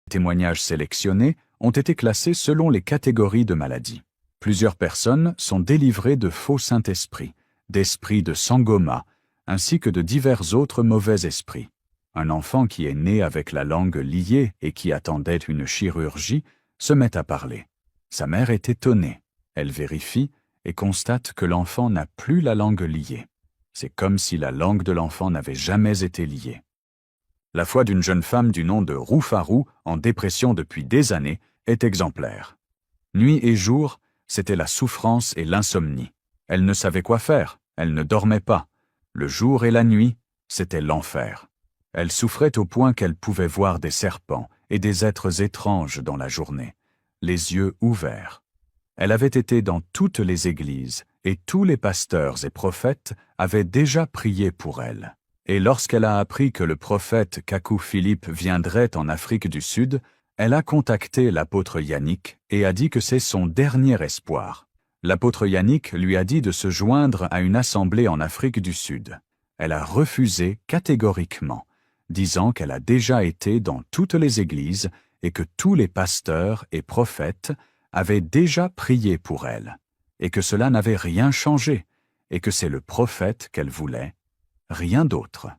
Témoignages sélectionnés ont été classés selon les catégories de maladies. Plusieurs personnes sont délivrées de faux Saint-Esprit, d'esprits de Sangoma, ainsi que de divers autres mauvais esprits. Un enfant qui est né avec la langue liée et qui attendait une chirurgie se met à parler. Sa mère est étonnée. Elle vérifie et constate que l'enfant n'a plus la langue liée. C'est comme si la langue de l'enfant n'avait jamais été liée. La foi d'une jeune femme du nom de Roufarou, en dépression depuis des années, est exemplaire. Nuit et jour, c'était la souffrance et l'insomnie. Elle ne savait quoi faire, elle ne dormait pas. Le jour et la nuit, c'était l'enfer. Elle souffrait au point qu'elle pouvait voir des serpents et des êtres étranges dans la journée, les yeux ouverts. Elle avait été dans toutes les églises, et tous les pasteurs et prophètes avaient déjà prié pour elle. Et lorsqu'elle a appris que le prophète Kakou Philippe viendrait en Afrique du Sud, elle a contacté l'apôtre Yannick et a dit que c'est son dernier espoir. L'apôtre Yannick lui a dit de se joindre à une assemblée en Afrique du Sud. Elle a refusé catégoriquement, disant qu'elle a déjà été dans toutes les églises et que tous les pasteurs et prophètes avaient déjà prié pour elle, et que cela n'avait rien changé, et que c'est le prophète qu'elle voulait, rien d'autre.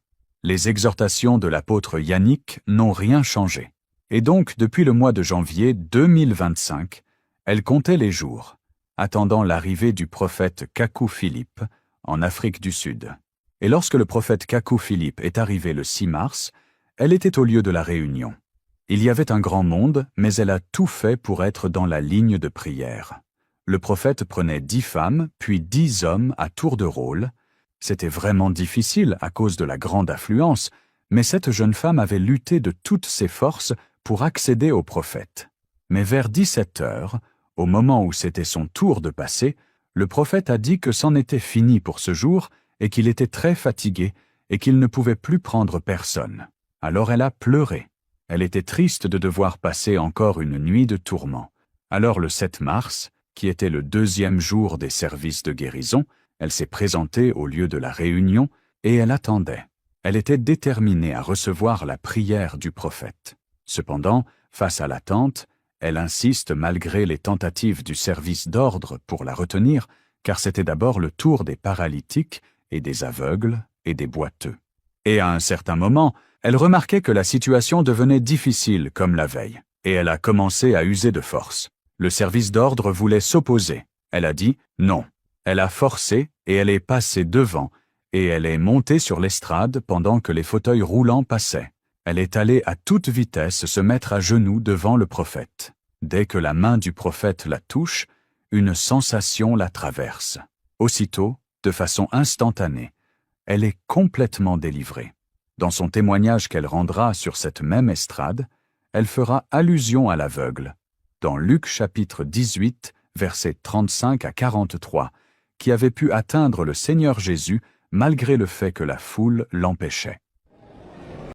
Les exhortations de l'apôtre Yannick n'ont rien changé. Et donc, depuis le mois de janvier 2025, elle comptait les jours, attendant l'arrivée du prophète Kakou Philippe en Afrique du Sud. Et lorsque le prophète Kakou Philippe est arrivé le 6 mars, elle était au lieu de la réunion. Il y avait un grand monde, mais elle a tout fait pour être dans la ligne de prière. Le prophète prenait 10 femmes, puis 10 hommes à tour de rôle. C'était vraiment difficile à cause de la grande affluence, mais cette jeune femme avait lutté de toutes ses forces pour accéder au prophète. Mais vers 17 heures, au moment où c'était son tour de passer, le prophète a dit que c'en était fini pour ce jour et qu'il était très fatigué et qu'il ne pouvait plus prendre personne. Alors elle a pleuré. Elle était triste de devoir passer encore une nuit de tourment. Alors le 7 mars, qui était le 2e jour des services de guérison, elle s'est présentée au lieu de la réunion et elle attendait. Elle était déterminée à recevoir la prière du prophète. Cependant, face à l'attente, elle insiste malgré les tentatives du service d'ordre pour la retenir, car c'était d'abord le tour des paralytiques et des aveugles et des boiteux. Et à un certain moment, elle remarquait que la situation devenait difficile comme la veille, et elle a commencé à user de force. Le service d'ordre voulait s'opposer. Elle a dit non. Elle a forcé et elle est passée devant, et elle est montée sur l'estrade pendant que les fauteuils roulants passaient. Elle est allée à toute vitesse se mettre à genoux devant le prophète. Dès que la main du prophète la touche, une sensation la traverse. Aussitôt, de façon instantanée, elle est complètement délivrée. Dans son témoignage qu'elle rendra sur cette même estrade, elle fera allusion à l'aveugle, dans Luc chapitre 18, versets 35 à 43, qui avait pu atteindre le Seigneur Jésus malgré le fait que la foule l'empêchait.